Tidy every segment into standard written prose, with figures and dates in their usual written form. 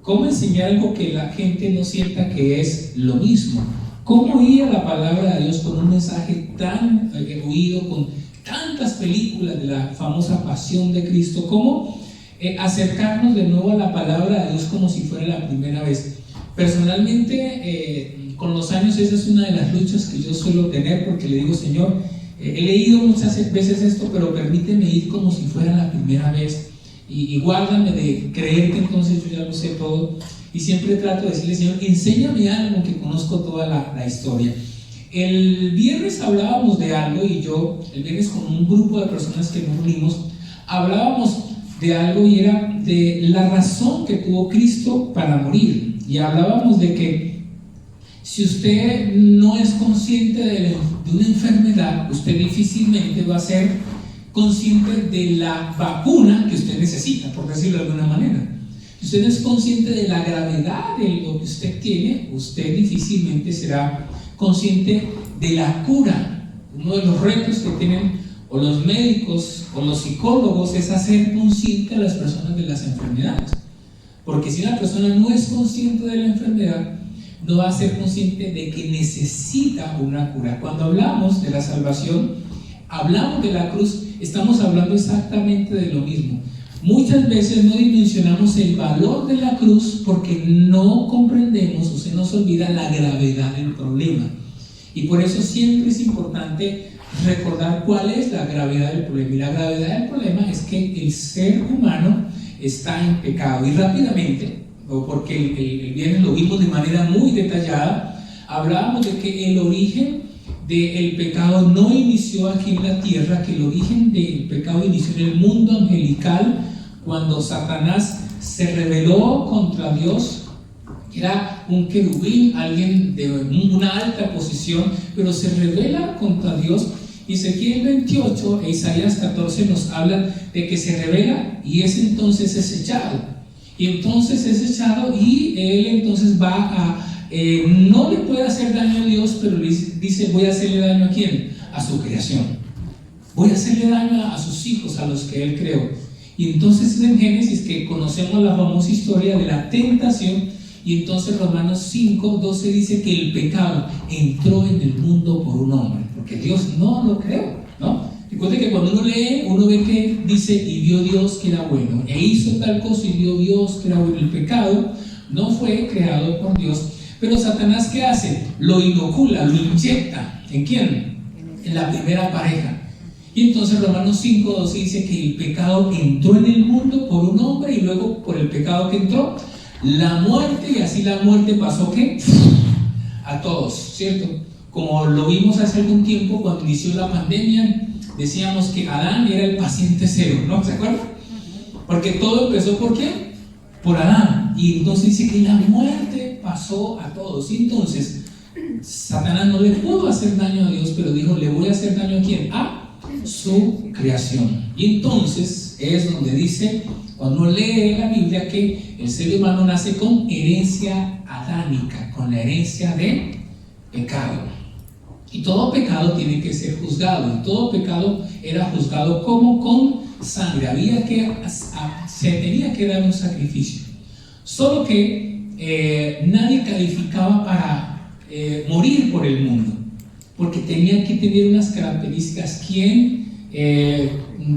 ¿Cómo enseñar algo que la gente no sienta que es lo mismo? ¿Cómo ir a la palabra de Dios con un mensaje tan oído, con tantas películas de la famosa pasión de Cristo? ¿Cómo acercarnos de nuevo a la palabra de Dios como si fuera la primera vez? Personalmente, con los años esa es una de las luchas que yo suelo tener, porque le digo: Señor, he leído muchas veces esto, pero permíteme ir como si fuera la primera vez, y guárdame de creer que entonces yo ya lo sé todo. Y siempre trato de decirle: Señor, enséñame algo, que conozco toda la historia. El viernes hablábamos de algo, y yo, el viernes con un grupo de personas que nos unimos, hablábamos de algo, y era de la razón que tuvo Cristo para morir. Y hablábamos de que si usted no es consciente de una enfermedad, usted difícilmente va a ser consciente de la vacuna que usted necesita, por decirlo de alguna manera. Si usted no es consciente de la gravedad de lo que usted tiene, usted difícilmente será consciente de la cura. Uno de los retos que tienen o los médicos o los psicólogos es hacer consciente a las personas de las enfermedades. Porque si una persona no es consciente de la enfermedad, no va a ser consciente de que necesita una cura. Cuando hablamos de la salvación, hablamos de la cruz, estamos hablando exactamente de lo mismo. Muchas veces no dimensionamos el valor de la cruz porque no comprendemos, o se nos olvida la gravedad del problema. Y por eso siempre es importante recordar cuál es la gravedad del problema. Y la gravedad del problema es que el ser humano está en pecado. Y rápidamente, porque el viernes lo vimos de manera muy detallada, hablábamos de que el origen del pecado no inició aquí en la tierra, que el origen del pecado inició en el mundo angelical, cuando Satanás se rebeló contra Dios. Era un querubín, alguien de una alta posición, pero se rebela contra Dios. Y Ezequiel 28 e Isaías 14 nos hablan de que se rebela y es entonces echado. Y entonces es echado, y él entonces va a, no le puede hacer daño a Dios, pero le dice: voy a hacerle daño ¿a quién? A su creación. Voy a hacerle daño a sus hijos, a los que él creó. Y entonces es en Génesis que conocemos la famosa historia de la tentación. Y entonces Romanos 5:12 dice que el pecado entró en el mundo por un hombre, porque Dios no lo creó, ¿no? Recuerde que cuando uno lee, uno ve que dice: y vio Dios que era bueno, e hizo tal cosa y vio Dios que era bueno. El pecado no fue creado por Dios, pero Satanás, ¿qué hace? Lo inocula, lo inyecta. ¿En quién? En la primera pareja. Y entonces Romanos 5:12 dice que el pecado entró en el mundo por un hombre, y luego por el pecado que entró, la muerte, y así la muerte pasó ¿qué? A todos, ¿cierto? Como lo vimos hace algún tiempo cuando inició la pandemia, decíamos que Adán era el paciente cero, ¿no? ¿Se acuerdan? Porque todo empezó ¿por qué? Por Adán. Y entonces dice que la muerte pasó a todos. Y entonces Satanás no le pudo hacer daño a Dios, pero dijo: le voy a hacer daño ¿a quién? A su creación. Y entonces es donde dice, cuando uno lee la Biblia, que el ser humano nace con herencia adámica, con la herencia de pecado. Y todo pecado tiene que ser juzgado, y todo pecado era juzgado como con sangre. Se tenía que dar un sacrificio. Solo que nadie calificaba para morir por el mundo, porque tenía que tener unas características. ¿Quién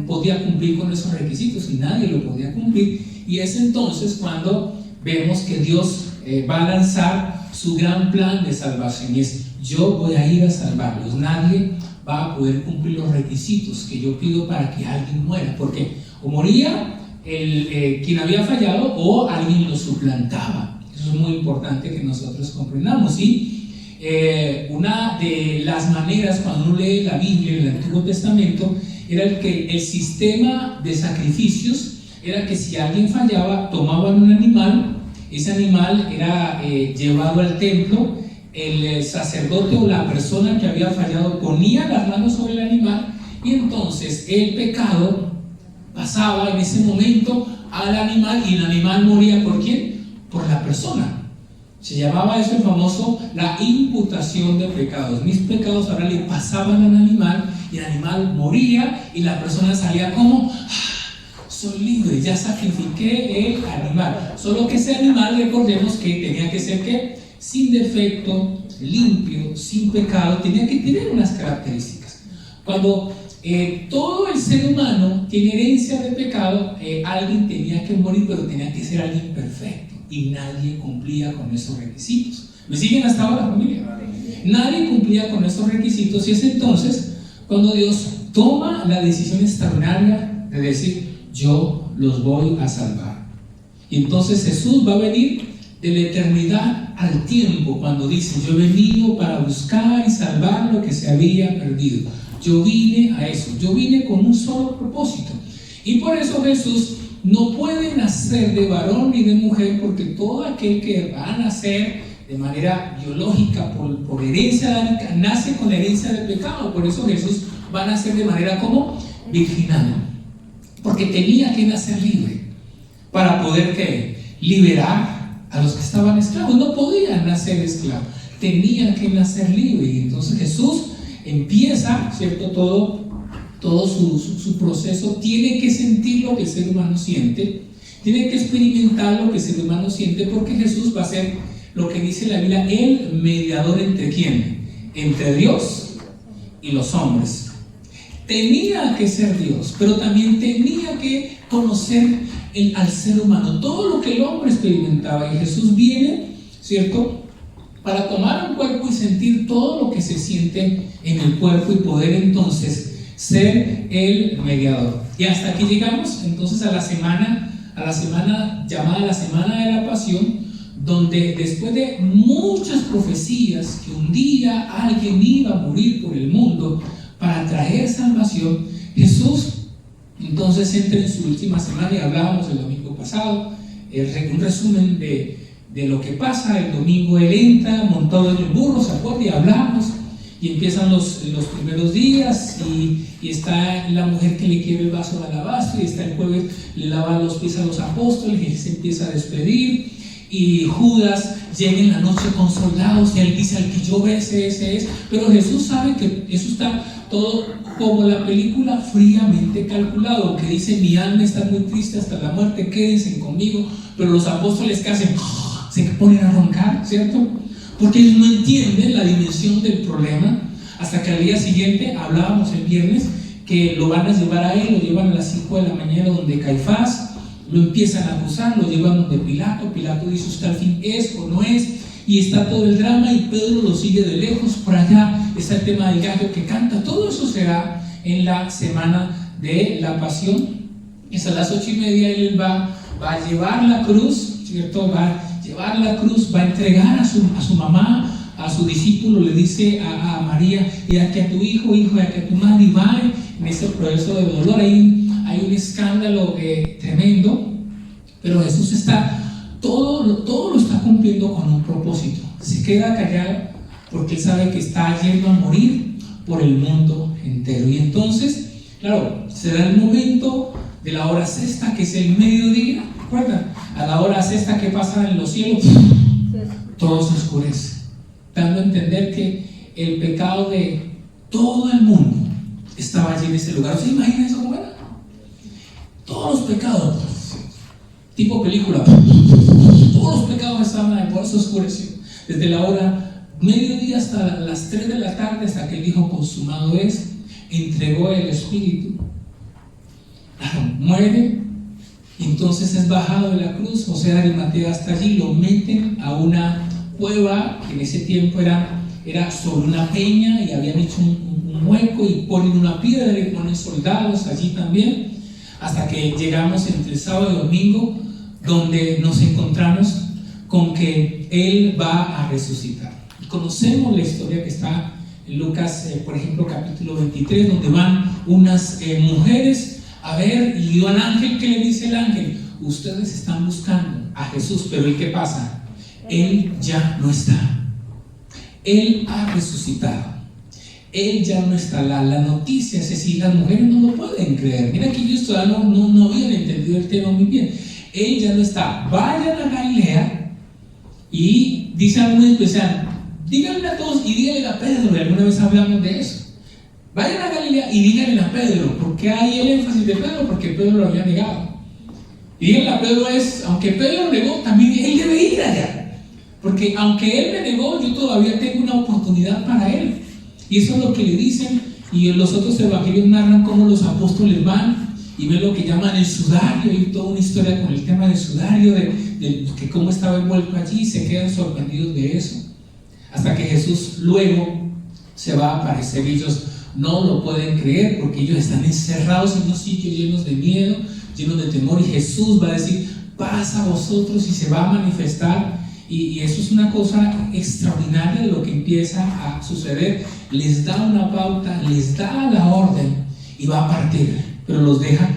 podía cumplir con esos requisitos? Y nadie lo podía cumplir. Y es entonces cuando vemos que Dios va a lanzar su gran plan de salvación, y es: yo voy a ir a salvarlos. Nadie va a poder cumplir los requisitos que yo pido para que alguien muera, porque o moría quien había fallado, o alguien lo suplantaba. Eso es muy importante que nosotros comprendamos. Y una de las maneras, cuando uno lee la Biblia en el Antiguo Testamento, era que el sistema de sacrificios era que si alguien fallaba, tomaban un animal. Ese animal era llevado al templo. El sacerdote o la persona que había fallado ponía las manos sobre el animal, y entonces el pecado pasaba en ese momento al animal, y el animal moría ¿por quién? Por la persona. Se llamaba eso el famoso la imputación de pecados. Mis pecados ahora le pasaban al animal, y el animal moría, y la persona salía como soy libre, ya sacrifiqué el animal. Solo que ese animal, recordemos que tenía que ser ¿qué? Sin defecto, limpio, sin pecado, tenía que tener unas características. Cuando todo el ser humano tiene herencia de pecado, alguien tenía que morir, pero tenía que ser alguien perfecto, y nadie cumplía con esos requisitos. ¿Me siguen hasta ahora, familia? Nadie cumplía con esos requisitos, y es entonces cuando Dios toma la decisión extraordinaria de decir: yo los voy a salvar. Y entonces Jesús va a venir de la eternidad al tiempo, cuando dice: yo he venido para buscar y salvar lo que se había perdido. Yo vine a eso, yo vine con un solo propósito. Y por eso Jesús no puede nacer de varón ni de mujer, porque todo aquel que va a nacer de manera biológica, por herencia adámica, nace con la herencia del pecado. Por eso Jesús va a nacer de manera como virginal, porque tenía que nacer libre para poder ¿qué? Liberar a los que estaban esclavos. No podía nacer esclavo, tenía que nacer libre. Y entonces Jesús empieza, ¿cierto? Todo su proceso. Tiene que sentir lo que el ser humano siente, tiene que experimentar lo que el ser humano siente, porque Jesús va a ser lo que dice la Biblia, el mediador entre ¿quién? Entre Dios y los hombres. Tenía que ser Dios, pero también tenía que conocer al ser humano, todo lo que el hombre experimentaba. Y Jesús viene, ¿cierto?, para tomar un cuerpo y sentir todo lo que se siente en el cuerpo, y poder entonces ser el mediador. Y hasta aquí llegamos entonces a la semana llamada la Semana de la Pasión, donde después de muchas profecías que un día alguien iba a morir por el mundo para traer salvación, Jesús entonces entra en su última semana. Y hablábamos el domingo pasado, un resumen de lo que pasa. El domingo él entra montado en el burro, ¿se acuerdan? Y hablamos, y empiezan los primeros días, y está la mujer que le quiere el vaso de alabastro, y está el jueves, le lava los pies a los apóstoles, y se empieza a despedir. Y Judas llega en la noche con soldados, y él dice: al que yo ve, ese es. Pero Jesús sabe que eso está todo como la película, fríamente calculado, que dice: mi alma está muy triste hasta la muerte, quédense conmigo. Pero los apóstoles, ¿qué hacen? Se ponen a roncar, ¿cierto? Porque ellos no entienden la dimensión del problema. Hasta que al día siguiente, hablábamos el viernes, que lo van a llevar a él, lo llevan a las 5 de la mañana donde Caifás, lo empiezan a acusar, lo llevan donde Pilato. Pilato dice: usted al fin es o no es, y está todo el drama, y Pedro lo sigue de lejos. Por allá está el tema del gallo que canta. Todo eso será en la semana de la pasión. Es a las 8:30, él va a llevar la cruz, ¿cierto? Va a llevar la cruz, va a entregar a su mamá, a su discípulo. Le dice a María: y aquí a tu hijo, y aquí a tu madre. Y va en ese proceso de dolor. Hay un escándalo tremendo, pero Jesús todo lo está cumpliendo con un propósito. Se queda callado porque él sabe que está yendo a morir por el mundo entero. Y entonces, claro, se da el momento de la hora sexta, que es el mediodía. ¿Recuerdan? A la hora sexta, ¿qué pasa en los cielos? Todo se oscurece, dando a entender que el pecado de todo el mundo estaba allí en ese lugar. ¿Se imagina eso cómo era? Todos los pecados, tipo película, todos los pecados estaban ahí. Por eso oscureció desde la hora mediodía hasta las 3 de la tarde, hasta que él dijo: consumado es. Entregó el espíritu, muere, y entonces es bajado de la cruz. José de Arimatea hasta allí, lo meten a una cueva que en ese tiempo era sobre una peña, y habían hecho un hueco, y ponen una piedra y ponen soldados allí también, hasta que llegamos entre el sábado y domingo, donde nos encontramos con que él va a resucitar. Y conocemos la historia que está en Lucas, por ejemplo, capítulo 23, donde van unas mujeres a ver, y un ángel, que le dice el ángel: ustedes están buscando a Jesús, pero ¿y qué pasa? Él ya no está. Él ha resucitado. Él ya no está. La noticia es decir, las mujeres no lo pueden creer. Mira que ellos todavía no habían entendido el tema muy bien. Él ya no está. Vayan a Galilea, y dice algo muy especial: díganle a todos y díganle a Pedro. Y alguna vez hablamos de eso. Vayan a Galilea y díganle a Pedro. ¿Por qué hay el énfasis de Pedro? Porque Pedro lo había negado. Y díganle a Pedro aunque Pedro negó, también él debe ir allá. Porque aunque él me negó, yo todavía tengo una oportunidad para él. Y eso es lo que le dicen. Y en los otros evangelios narran cómo los apóstoles van y ven lo que llaman el sudario. Y toda una historia con el tema del sudario, de que cómo estaba envuelto allí. Se quedan sorprendidos de eso. Hasta que Jesús luego se va a aparecer. Ellos no lo pueden creer porque ellos están encerrados en unos sitios llenos de miedo, llenos de temor, y Jesús va a decir: pasa a vosotros, y se va a manifestar. Y eso es una cosa extraordinaria de lo que empieza a suceder. Les da una pauta, les da la orden y va a partir, pero los deja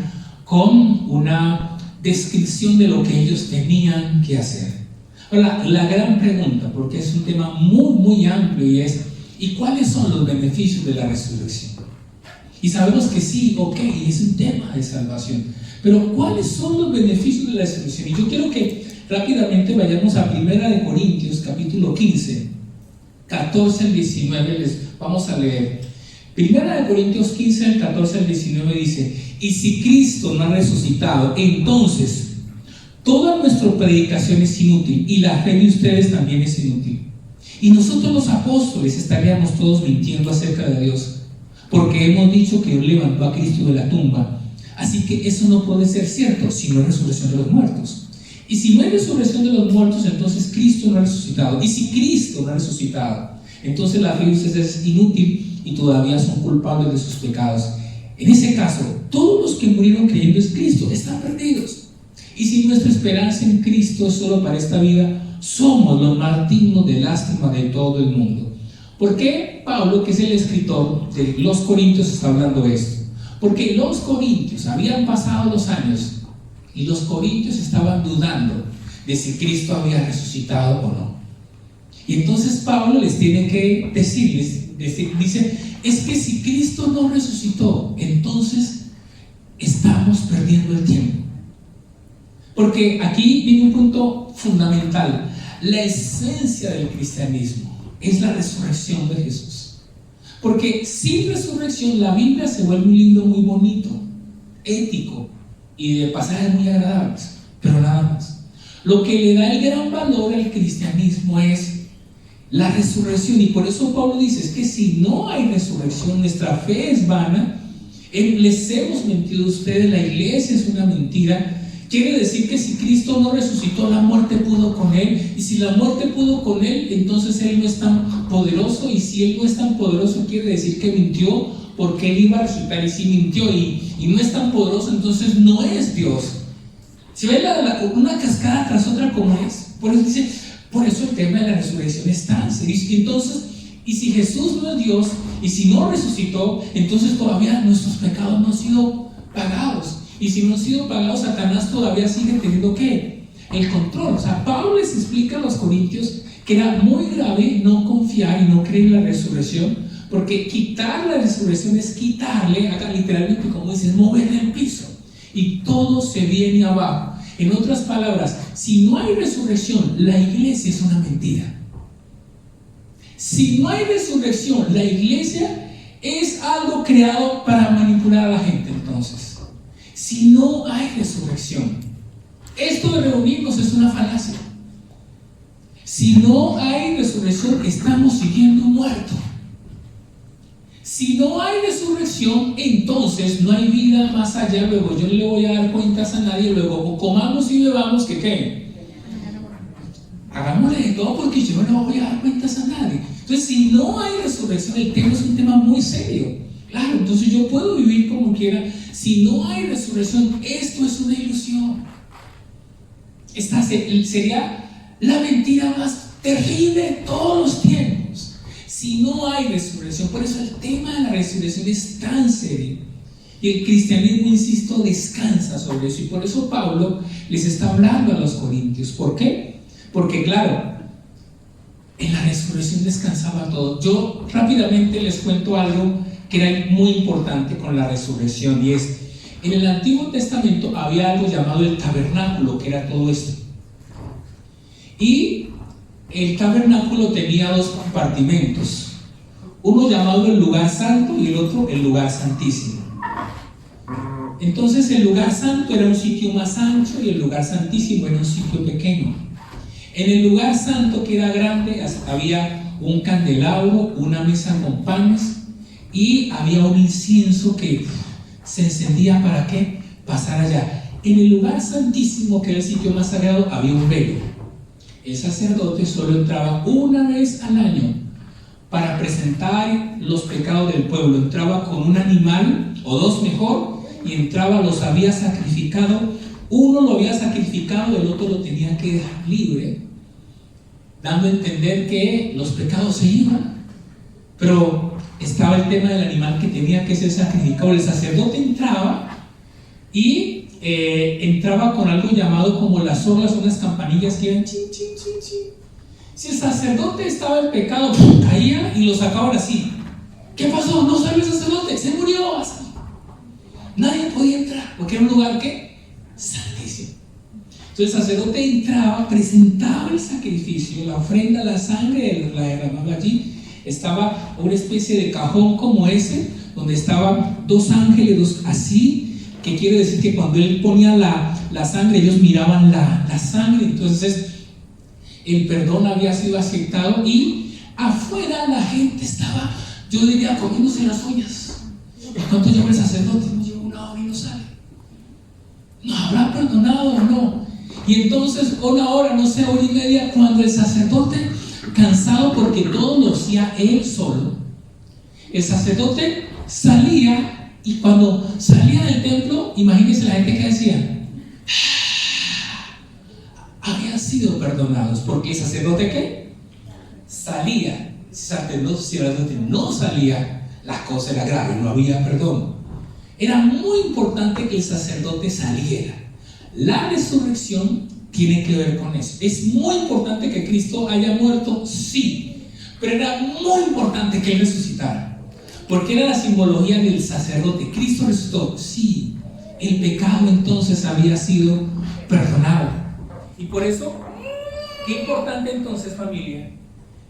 con una descripción de lo que ellos tenían que hacer. Ahora, la gran pregunta, porque es un tema muy muy amplio, y es: ¿y cuáles son los beneficios de la resurrección? Y sabemos que sí, ok, es un tema de salvación, pero ¿cuáles son los beneficios de la resurrección? Y yo quiero que rápidamente vayamos a 1 Corintios capítulo 15, 14 al 19, les vamos a leer. 1 Corintios 15, del 14 al 19 dice: y si Cristo no ha resucitado, entonces toda nuestra predicación es inútil, y la fe de ustedes también es inútil. Y nosotros los apóstoles estaríamos todos mintiendo acerca de Dios, porque hemos dicho que Dios levantó a Cristo de la tumba. Así que eso no puede ser cierto si no hay resurrección de los muertos. Y si no hay resurrección de los muertos, entonces Cristo no ha resucitado. Y si Cristo no ha resucitado, entonces la fe de ustedes es inútil y todavía son culpables de sus pecados. En ese caso, todos los que murieron creyendo en Cristo están perdidos. Y si nuestra esperanza en Cristo es solo para esta vida, somos los más dignos de lástima de todo el mundo. ¿Por qué Pablo, que es el escritor de los Corintios, está hablando esto? Porque los Corintios habían pasado los años y los Corintios estaban dudando de si Cristo había resucitado o no. Y entonces Pablo les tiene que decirles, dice: es que si Cristo no resucitó, entonces estamos perdiendo el tiempo. Porque aquí viene un punto fundamental. La esencia del cristianismo es la resurrección de Jesús. Porque sin resurrección la Biblia se vuelve un libro muy bonito, ético y de pasajes muy agradables, pero nada más. Lo que le da el gran valor al cristianismo es la resurrección, y por eso Pablo dice: es que si no hay resurrección, nuestra fe es vana, les hemos mentido a ustedes, la iglesia es una mentira. Quiere decir que si Cristo no resucitó, la muerte pudo con Él, y si la muerte pudo con Él, entonces Él no es tan poderoso, y si Él no es tan poderoso, quiere decir que mintió, porque Él iba a resucitar, y si mintió y no es tan poderoso, entonces no es Dios. ¿Se ve una cascada tras otra como es? Por eso el tema de la resurrección es tan serio. Y entonces, y si Jesús no es Dios, y si no resucitó, entonces todavía nuestros pecados no han sido pagados. Y si no han sido pagados, Satanás todavía sigue teniendo ¿qué? El control. O sea, Pablo les explica a los corintios que era muy grave no confiar y no creer en la resurrección, porque quitar la resurrección es quitarle, acá literalmente como dice, es moverle el piso, y todo se viene abajo. En otras palabras, si no hay resurrección, la iglesia es una mentira. Si no hay resurrección, la iglesia es algo creado para manipular a la gente. Entonces, si no hay resurrección, esto de reunirnos es una falacia. Si no hay resurrección, estamos siguiendo un muerto. Si no hay resurrección, entonces no hay vida más allá. Luego yo no le voy a dar cuentas a nadie. Luego comamos y bebamos, que ¿qué? Hagámosle de todo, porque yo no voy a dar cuentas a nadie. Entonces, si no hay resurrección, el tema es un tema muy serio. Claro, entonces yo puedo vivir como quiera. Si no hay resurrección, esto es una ilusión. Esta sería la mentira más terrible de todos los tiempos. Si no hay resurrección, por eso el tema de la resurrección es tan serio. Y el cristianismo, insisto, descansa sobre eso. Y por eso Pablo les está hablando a los corintios. ¿Por qué? Porque claro, en la resurrección descansaba todo. Yo rápidamente les cuento algo que era muy importante con la resurrección, y es: en el Antiguo Testamento había algo llamado el tabernáculo, que era todo esto. Y el tabernáculo tenía dos compartimentos, uno llamado el lugar santo y el otro el lugar santísimo. Entonces el lugar santo era un sitio más ancho y el lugar santísimo era un sitio pequeño. En el lugar santo, que era grande, había un candelabro, una mesa con panes y había un incienso que se encendía para que pasara allá. En el lugar santísimo, que era el sitio más sagrado, había un velo. El sacerdote solo entraba una vez al año para presentar los pecados del pueblo. Entraba con un animal, o dos mejor, y entraba, los había sacrificado. Uno lo había sacrificado, el otro lo tenía que dejar libre, dando a entender que los pecados se iban. Pero estaba el tema del animal que tenía que ser sacrificado. El sacerdote entraba y entraba con algo llamado como las orlas, unas campanillas que iban chin, chin, chin, chin. Si el sacerdote estaba en pecado, caía y lo sacaban así. ¿Qué pasó? No salió el sacerdote, se murió así. Nadie podía entrar porque era un lugar que santísimo. Entonces el sacerdote entraba, presentaba el sacrificio, la ofrenda, la sangre, la derramaba allí. Estaba una especie de cajón como ese, donde estaban dos ángeles, así, que quiere decir que cuando él ponía la sangre, ellos miraban la sangre. Entonces el perdón había sido aceptado y afuera la gente estaba, yo diría, comiéndose las uñas. ¿Cuánto lleva el sacerdote? No lleva una hora y no sale. ¿No habrá perdonado o no? Y entonces una hora, no sé, hora y media, cuando el sacerdote, cansado porque todo lo hacía él solo, el sacerdote salía, y cuando salía del templo, imagínense la gente que decía, habían sido perdonados, porque el sacerdote ¿qué? Salía. Si el sacerdote no salía, la cosa era grave, no había perdón. Era muy importante que el sacerdote saliera. La resurrección tiene que ver con eso. Es muy importante que Cristo haya muerto, sí, pero era muy importante que Él resucitara, porque era la simbología del sacerdote. Cristo resucitó, sí, el pecado entonces había sido perdonado. Y por eso, qué importante entonces, familia,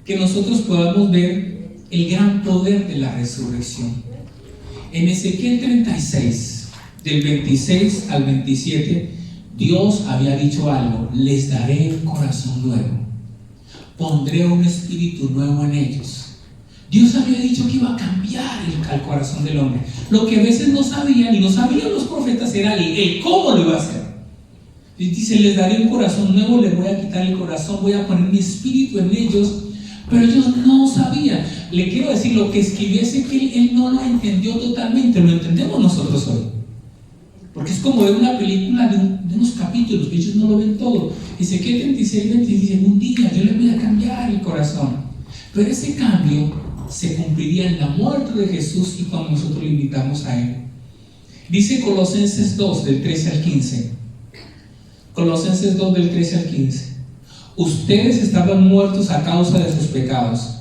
que nosotros podamos ver el gran poder de la resurrección. En Ezequiel 36, del 26 al 27, Dios había dicho algo: les daré un corazón nuevo, pondré un espíritu nuevo en ellos. Dios había dicho que iba a cambiar el corazón del hombre. Lo que a veces no sabían, y no sabían los profetas, era el cómo lo iba a hacer. Y dice: les daré un corazón nuevo, les voy a quitar el corazón, voy a poner mi espíritu en ellos. Pero ellos no sabían. Le quiero decir, lo que escribió Ezequiel, él no lo entendió totalmente. Lo entendemos nosotros hoy, porque es como ver una película de unos capítulos, que ellos no lo ven todo. Ezequiel 36, 20 dice: un día yo les voy a cambiar el corazón. Pero ese cambio se cumpliría en la muerte de Jesús y cuando nosotros le invitamos a Él. Dice Colosenses 2, del 13 al 15. Colosenses 2, del 13 al 15. Ustedes estaban muertos a causa de sus pecados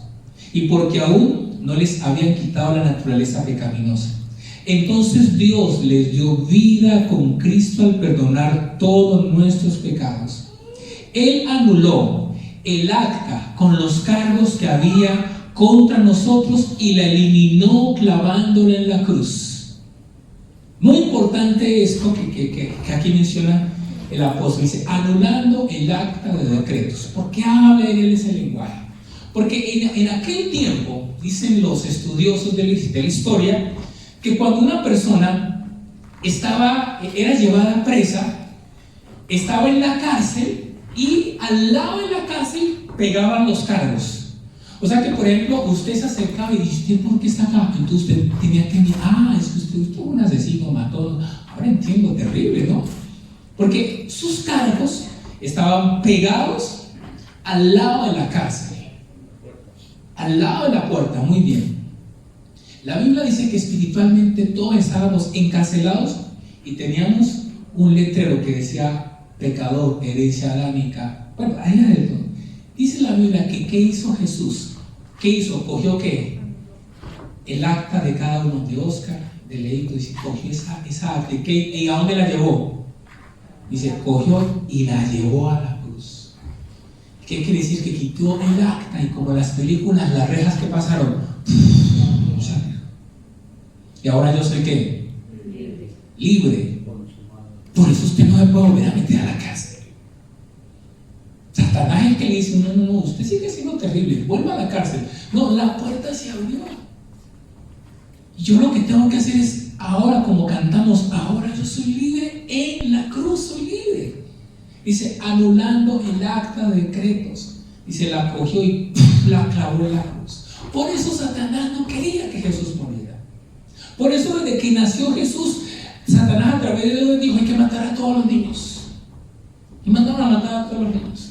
y porque aún no les habían quitado la naturaleza pecaminosa. Entonces Dios les dio vida con Cristo al perdonar todos nuestros pecados. Él anuló el acta con los cargos que había contra nosotros y la eliminó clavándola en la cruz. Muy importante esto que aquí menciona el apóstol. Dice: anulando el acta de decretos. ¿Por qué habla él ese lenguaje? Porque en aquel tiempo, dicen los estudiosos de la historia, que cuando una persona era llevada presa, estaba en la cárcel y al lado de la cárcel pegaban los cargos. O sea que, por ejemplo, usted se acercaba y dice: ¿por qué está acá? Entonces usted tenía que decir: es que usted fue un asesino, mató. Ahora entiendo, terrible, ¿no? Porque sus cargos estaban pegados al lado de la cárcel, al lado de la puerta. Muy bien. La Biblia dice que espiritualmente todos estábamos encarcelados y teníamos un letrero que decía: pecador, herencia adámica. Bueno, ahí adentro. Dice la Biblia que ¿qué hizo Jesús? ¿Qué hizo? ¿Cogió qué? El acta de cada uno, de Oscar, de Leito. Dice: cogió esa acta. ¿Y a dónde la llevó? Dice: cogió y la llevó a la cruz. ¿Qué quiere decir? Que quitó el acta, y como las películas, las rejas que pasaron, y ahora yo soy ¿qué? libre. Por eso usted no se puede volver a meter a la cárcel. Satanás es el que le dice, no, usted sigue siendo terrible, vuelva a la cárcel. No, la puerta se abrió. Y yo lo que tengo que hacer es, ahora como cantamos, ahora yo soy libre, en la cruz soy libre. Dice, anulando el acta de decretos. Dice, la cogió y la clavó en la cruz. Por eso Satanás no quería que Jesús muriera. Por eso desde que nació Jesús, Satanás a través de Dios dijo, hay que matar a todos los niños. Y mandaron a matar a todos los niños.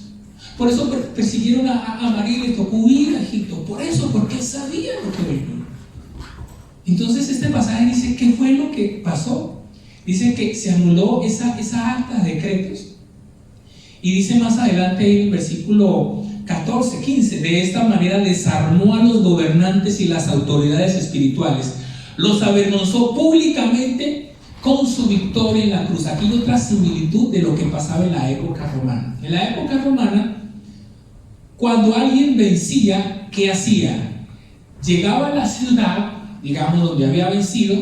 Por eso persiguieron a María y le tocó huir a Egipto. Por eso, porque él sabía lo que venía. Entonces este pasaje dice, ¿qué fue lo que pasó? Dice que se anuló esa acta de decretos. Y dice más adelante en el versículo 14, 15, de esta manera desarmó a los gobernantes y las autoridades espirituales, los avergonzó públicamente con su victoria en la cruz. Aquí hay otra similitud de lo que pasaba en la época romana. En la época romana, cuando alguien vencía, ¿qué hacía? Llegaba a la ciudad, digamos, donde había vencido,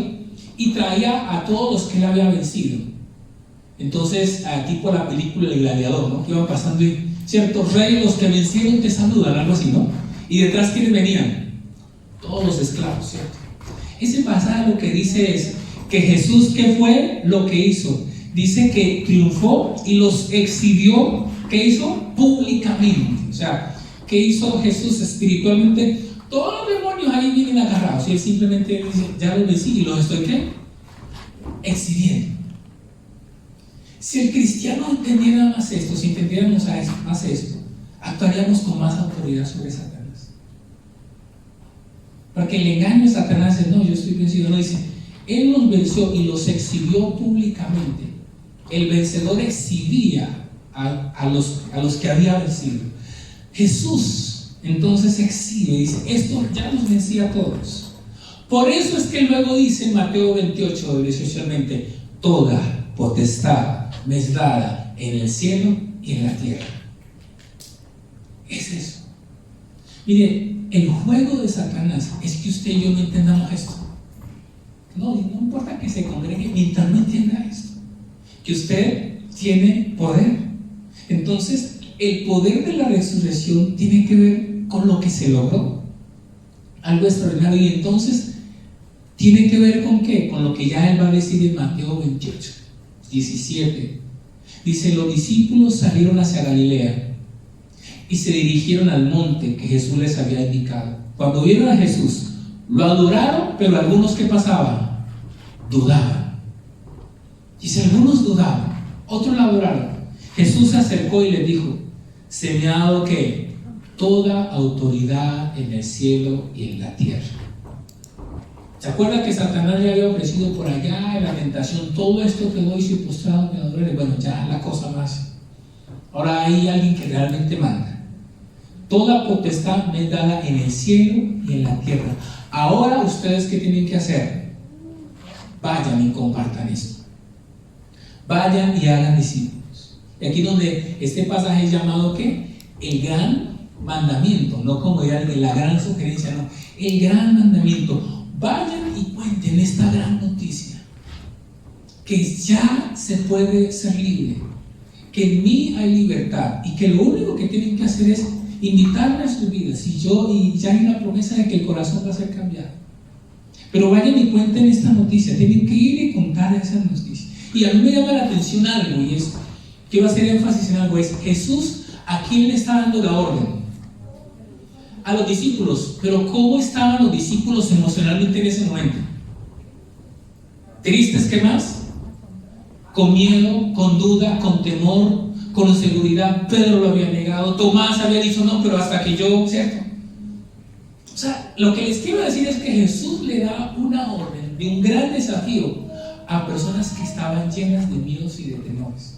y traía a todos los que él había vencido. Entonces, tipo la película El Gladiador, ¿no? Que iban pasando y ciertos reyes, los que vencieron te saludan, algo así, ¿no? Y detrás, ¿quiénes venían? Todos los esclavos, ¿cierto? Ese pasaje lo que dice es que Jesús, ¿qué fue lo que hizo? Dice que triunfó y los exhibió, ¿qué hizo? Públicamente. O sea, ¿qué hizo Jesús espiritualmente? Todos los demonios ahí vienen agarrados y él simplemente dice, ya los vencí y los estoy, ¿qué? Exhibiendo. Si el cristiano entendiera más esto, si entendiéramos más esto, actuaríamos con más autoridad sobre Satanás. Porque el engaño de Satanás es, no, yo estoy vencido. No, dice, él los venció y los exhibió públicamente. El vencedor exhibía a los que había vencido. Jesús entonces exhibe, dice, esto ya los vencía a todos. Por eso es que luego dice en Mateo 28, 18 al 20, toda potestad me es dada en el cielo y en la tierra. Es eso. Mire, el juego de Satanás es que usted y yo no entendamos esto. No importa que se congregue mientras no entienda esto, que usted tiene poder. Entonces, el poder de la resurrección tiene que ver con lo que se logró, algo extraordinario. Y entonces, ¿tiene que ver con qué? Con lo que ya él va a decir en Mateo 28, 17. Dice, los discípulos salieron hacia Galilea y se dirigieron al monte que Jesús les había indicado. Cuando vieron a Jesús, lo adoraron, pero algunos, ¿qué pasaba? Dudaban. Dice, algunos dudaban, otros lo adoraron. Jesús se acercó y les dijo, se me ha dado ¿qué? Toda autoridad en el cielo y en la tierra. ¿Se acuerda que Satanás le había ofrecido por allá en la tentación todo esto que doy si postrado me adoraré? Bueno, ya la cosa más. Ahora hay alguien que realmente manda. Toda potestad me es dada en el cielo y en la tierra. Ahora ustedes, ¿qué tienen que hacer? Vayan y compartan esto. Vayan y hagan discípulos. Y aquí donde este pasaje es llamado ¿qué? El gran mandamiento, no como diría la gran sugerencia, no. El gran mandamiento. Vayan y cuenten esta gran noticia, que ya se puede ser libre, que en mí hay libertad y que lo único que tienen que hacer es invitarme a sus vidas y ya hay una promesa de que el corazón va a ser cambiado. Pero vayan y cuenten esta noticia, tienen que ir y contar esa noticia. Y a mí me llama la atención algo, y es, quiero hacer énfasis en algo, es Jesús, ¿a quién le está dando la orden? A los discípulos. Pero ¿cómo estaban los discípulos emocionalmente en ese momento? ¿Tristes? ¿Qué más? Con miedo, con duda, con temor, con inseguridad. Pedro lo había negado, Tomás había dicho no, pero hasta que yo, ¿cierto? O sea, lo que les quiero decir es que Jesús le da una orden de un gran desafío a personas que estaban llenas de miedos y de temores.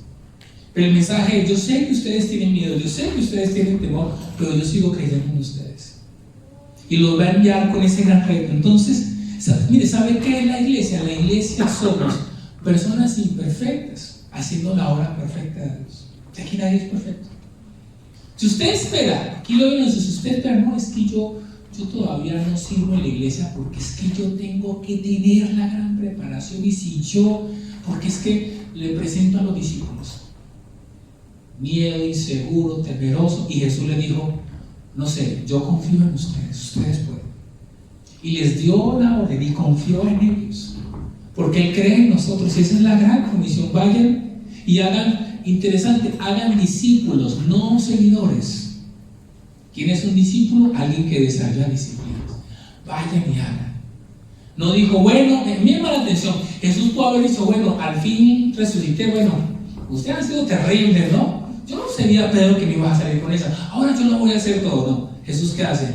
Pero el mensaje es, yo sé que ustedes tienen miedo, yo sé que ustedes tienen temor, pero yo sigo creyendo en ustedes. Y los va a enviar con ese gran reto. Entonces, mire, ¿sabe qué es la iglesia? La iglesia somos personas imperfectas haciendo la obra perfecta de Dios. Aquí nadie es perfecto. Si usted espera, aquí lo ven, si usted espera, no, es que yo todavía no sirvo en la iglesia porque es que yo tengo que tener la gran preparación, y si yo porque es que le presento a los discípulos miedo, inseguro, temeroso, y Jesús le dijo, no sé, yo confío en ustedes, ustedes pueden. Y les dio la orden y confió en ellos, porque Él cree en nosotros, y esa es la gran comisión. Vayan y hagan, interesante, hagan discípulos, no seguidores. ¿Quién es un discípulo? Alguien que desarrolla disciplinas. Vayan y hagan. No dijo, bueno, me llama la atención, Jesús pudo haber dicho, bueno, al fin resucité, bueno, ustedes han sido terribles, ¿no? Yo no sería Pedro que me iba a salir con esa, ahora yo no voy a hacer todo, no. Jesús, ¿qué hace?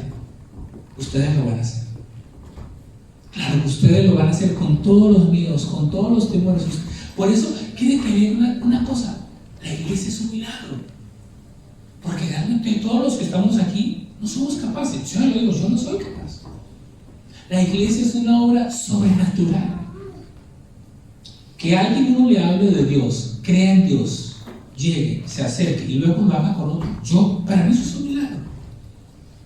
Ustedes lo van a hacer. Claro que ustedes lo van a hacer con todos los miedos, con todos los temores. Por eso, quiere creer una cosa, la iglesia es un milagro, porque realmente todos los que estamos aquí no somos capaces. Yo lo digo, yo no soy capaz. La iglesia es una obra sobrenatural. Que alguien uno le hable de Dios, crea en Dios, llegue, se acerque y luego lo haga con otro. Para mí eso es un milagro.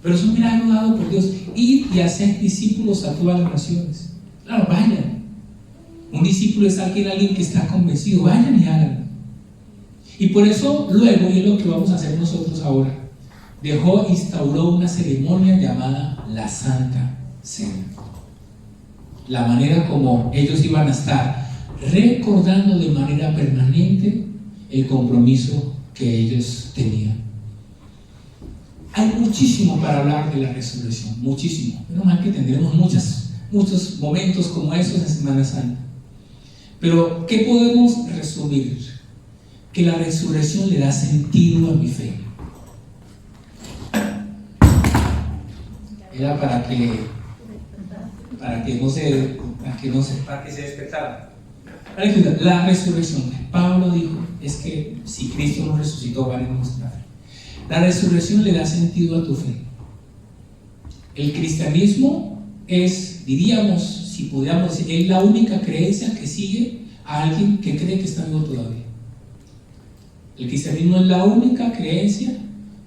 Pero es un milagro dado por Dios. Ir y hacer discípulos a todas las naciones. Claro, vayan. Un discípulo es alguien que está convencido. Vayan y háganlo. Y por eso luego, y es lo que vamos a hacer nosotros ahora, instauró una ceremonia llamada la Santa Cena. La manera como ellos iban a estar recordando de manera permanente el compromiso que ellos tenían. Hay muchísimo para hablar de la resurrección, muchísimo. Menos mal que tendremos muchos momentos como esos en Semana Santa. Pero, ¿qué podemos resumir? Que la resurrección le da sentido a mi fe. Era para que se despertara. La resurrección, Pablo dijo, es que si Cristo nos resucitó, vale nuestra fe. La resurrección le da sentido a tu fe. El cristianismo es, diríamos, si pudiéramos decir, es la única creencia que sigue a alguien que cree que está vivo todavía. El cristianismo es la única creencia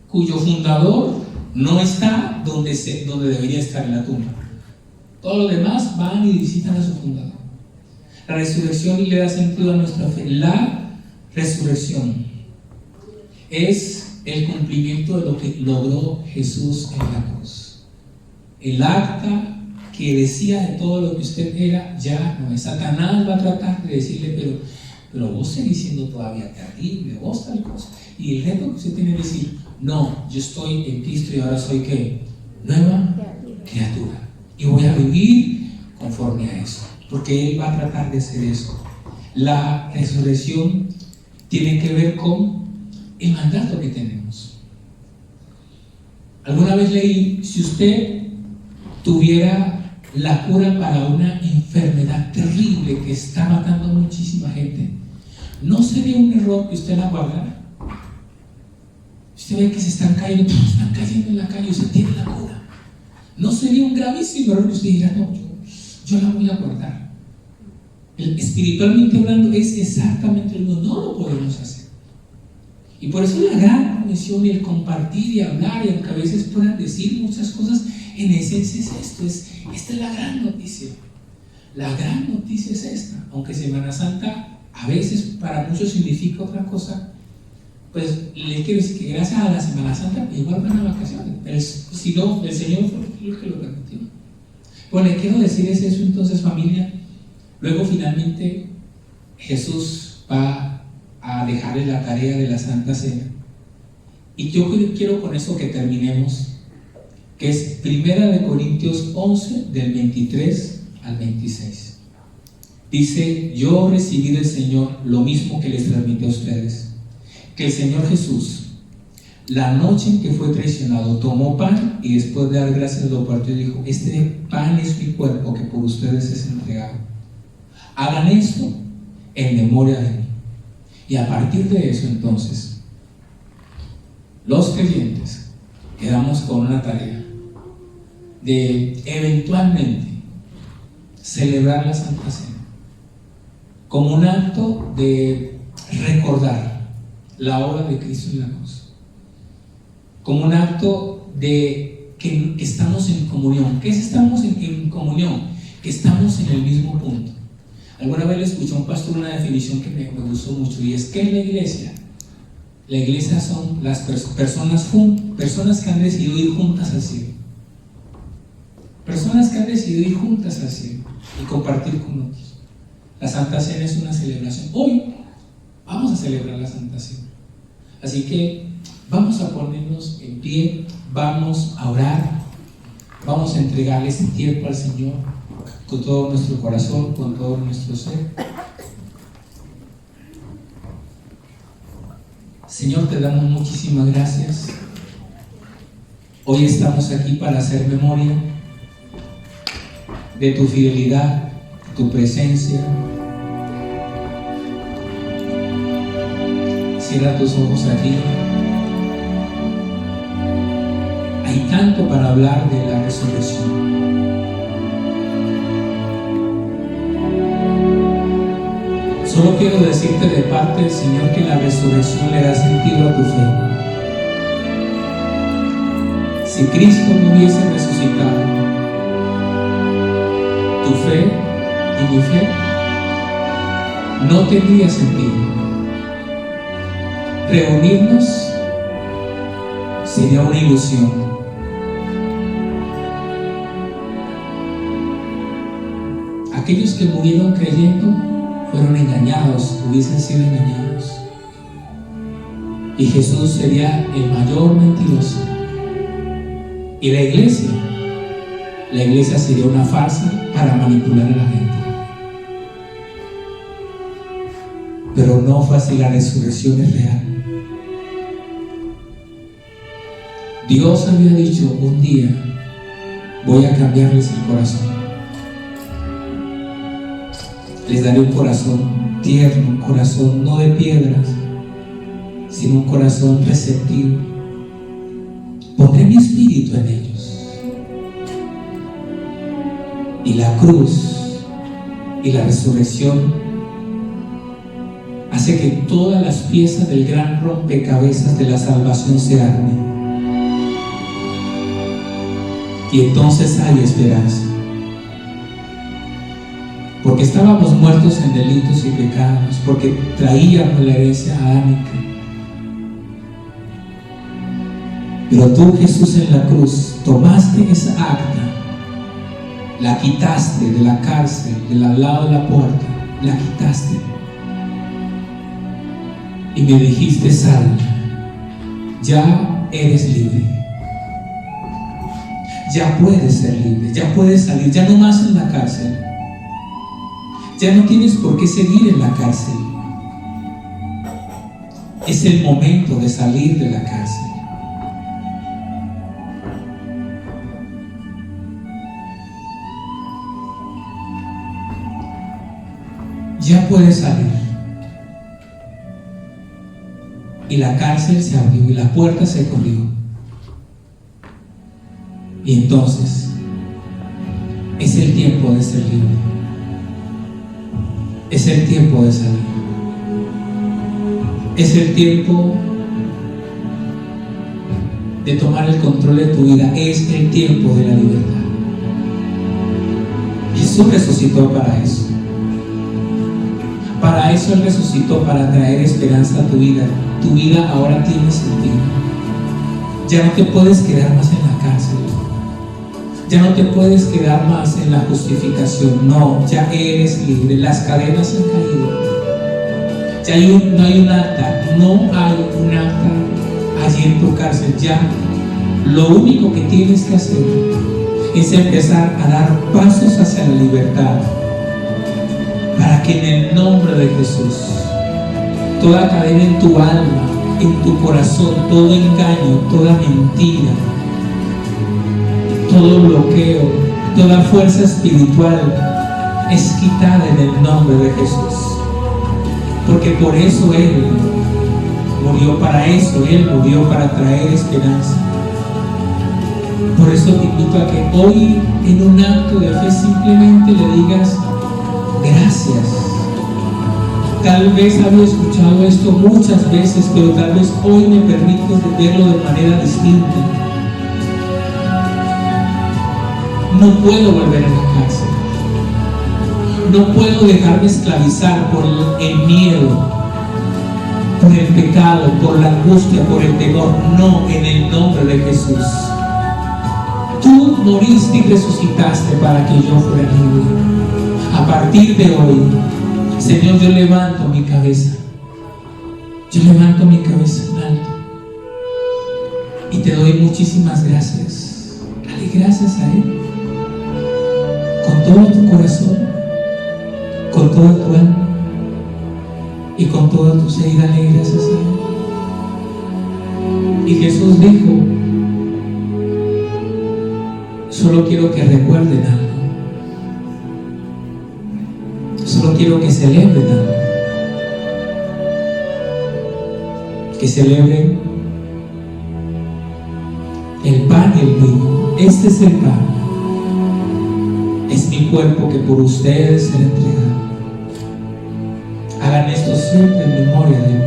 cuyo fundador no está donde debería estar, en la tumba. Todos los demás van y visitan a su fundador. La resurrección le da sentido a nuestra fe. La resurrección es el cumplimiento de lo que logró Jesús en la cruz. El acta que decía de todo lo que usted era, ya no es. Satanás va a tratar de decirle, pero vos seguís siendo todavía terrible, vos tal cosa. Y el reto que usted tiene es decir, no, yo estoy en Cristo y ahora soy ¿qué? Nueva criatura. Y voy a vivir conforme a eso, porque Él va a tratar de hacer eso. La resurrección tiene que ver con el mandato que tenemos. Alguna vez leí, si usted tuviera la cura para una enfermedad terrible que está matando a muchísima gente, ¿no sería un error que usted la guardara? Usted ve que se están cayendo en la calle, usted tiene la cura. ¿No sería un gravísimo error que usted diga, no, yo la voy a guardar? Espiritualmente hablando es exactamente lo mismo, no lo podemos hacer. Y por eso la gran comisión y el compartir y hablar, y aunque a veces puedan decir muchas cosas, en esencia es esto, esta es la gran noticia. La gran noticia es esta, aunque Semana Santa a veces para muchos significa otra cosa, pues les quiero decir que gracias a la Semana Santa igual van a vacaciones, pero si no, el Señor fue el que lo permitió. Bueno, le quiero decir es eso entonces, familia. Luego finalmente Jesús va a dejarle la tarea de la Santa Cena. Y yo quiero con eso que terminemos, que es 1 Corintios 11, del 23 al 26. Dice, yo recibí del Señor lo mismo que les transmití a ustedes, que el Señor Jesús, la noche en que fue traicionado, tomó pan y después de dar gracias lo partió y dijo, este pan es mi cuerpo que por ustedes es entregado. Hagan esto en memoria de mí. Y a partir de eso entonces, los creyentes quedamos con una tarea de eventualmente celebrar la Santa Cena como un acto de recordar la obra de Cristo en la cruz, como un acto de que estamos en comunión. ¿Qué es estamos en comunión? Que estamos en el mismo punto. Alguna vez le escuché a un pastor una definición que me gustó mucho, y es: ¿qué es la iglesia? La iglesia son las personas que han decidido ir juntas al cielo. Personas que han decidido ir juntas al cielo y compartir con otros. La Santa Cena es una celebración. Hoy vamos a celebrar la Santa Cena. Así que vamos a ponernos en pie, vamos a orar, vamos a entregarle este tiempo al Señor con todo nuestro corazón, con todo nuestro ser. Señor, te damos muchísimas gracias. Hoy estamos aquí para hacer memoria de tu fidelidad, tu presencia. Cierra tus ojos aquí. Hay tanto para hablar de la resurrección. Solo quiero decirte de parte del Señor que la resurrección le da sentido a tu fe. Si Cristo no hubiese resucitado, tu fe y mi fe no tendría sentido. Reunirnos sería una ilusión. Aquellos que murieron creyendo fueron engañados, hubiesen sido engañados. Y Jesús sería el mayor mentiroso. Y la iglesia sería una farsa para manipular a la gente. Pero no fue así, la resurrección es real. Dios había dicho: un día voy a cambiarles el corazón. Les daré un corazón tierno, un corazón no de piedras, sino un corazón receptivo. Pondré mi espíritu en ellos. Y la cruz y la resurrección hace que todas las piezas del gran rompecabezas de la salvación se armen. Y entonces hay esperanza. Porque estábamos muertos en delitos y pecados, porque traíamos la herencia adámica. Pero tú, Jesús, en la cruz tomaste esa acta, la quitaste de la cárcel, del lado de la puerta, la quitaste y me dijiste: salve, ya eres libre, ya puedes ser libre, ya puedes salir, ya no más en la cárcel. Ya no tienes por qué seguir en la cárcel. Es el momento de salir de la cárcel. Ya puedes salir. Y la cárcel se abrió y la puerta se corrió. Y entonces es el tiempo de ser libre. Es el tiempo de salir. Es el tiempo de tomar el control de tu vida. Es el tiempo de la libertad. Jesús resucitó para eso. Para eso Él resucitó, para traer esperanza a tu vida. Tu vida ahora tiene sentido. Ya no te puedes quedar más en la cárcel. Ya no te puedes quedar más en la justificación. No, ya eres libre. Las cadenas han caído. Ya no hay un acta. No hay un acta allí en tu cárcel. Ya lo único que tienes que hacer es empezar a dar pasos hacia la libertad, para que en el nombre de Jesús toda cadena en tu alma, en tu corazón, todo engaño, toda mentira, todo bloqueo, toda fuerza espiritual es quitada en el nombre de Jesús. Porque por eso Él murió, para eso Él murió, para traer esperanza. Por eso te invito a que hoy, en un acto de fe, simplemente le digas: gracias. Tal vez había escuchado esto muchas veces, pero tal vez hoy me permito verlo de manera distinta. No puedo volver a la cárcel. No puedo dejarme esclavizar por el miedo, por el pecado, por la angustia, por el temor. No, en el nombre de Jesús. Tú moriste y resucitaste para que yo fuera libre. A partir de hoy, Señor, yo levanto mi cabeza. Yo levanto mi cabeza en alto. Y te doy muchísimas gracias. Dale gracias a Él. Con todo tu corazón, con toda tu alma y con todo tu ser. Dale gracias a Él. Y Jesús dijo: solo quiero que recuerden algo. Solo quiero que celebren algo. Que celebren el pan y el vino. Este es el pan. Es mi cuerpo que por ustedes será entregado. Hagan esto siempre en memoria de mí.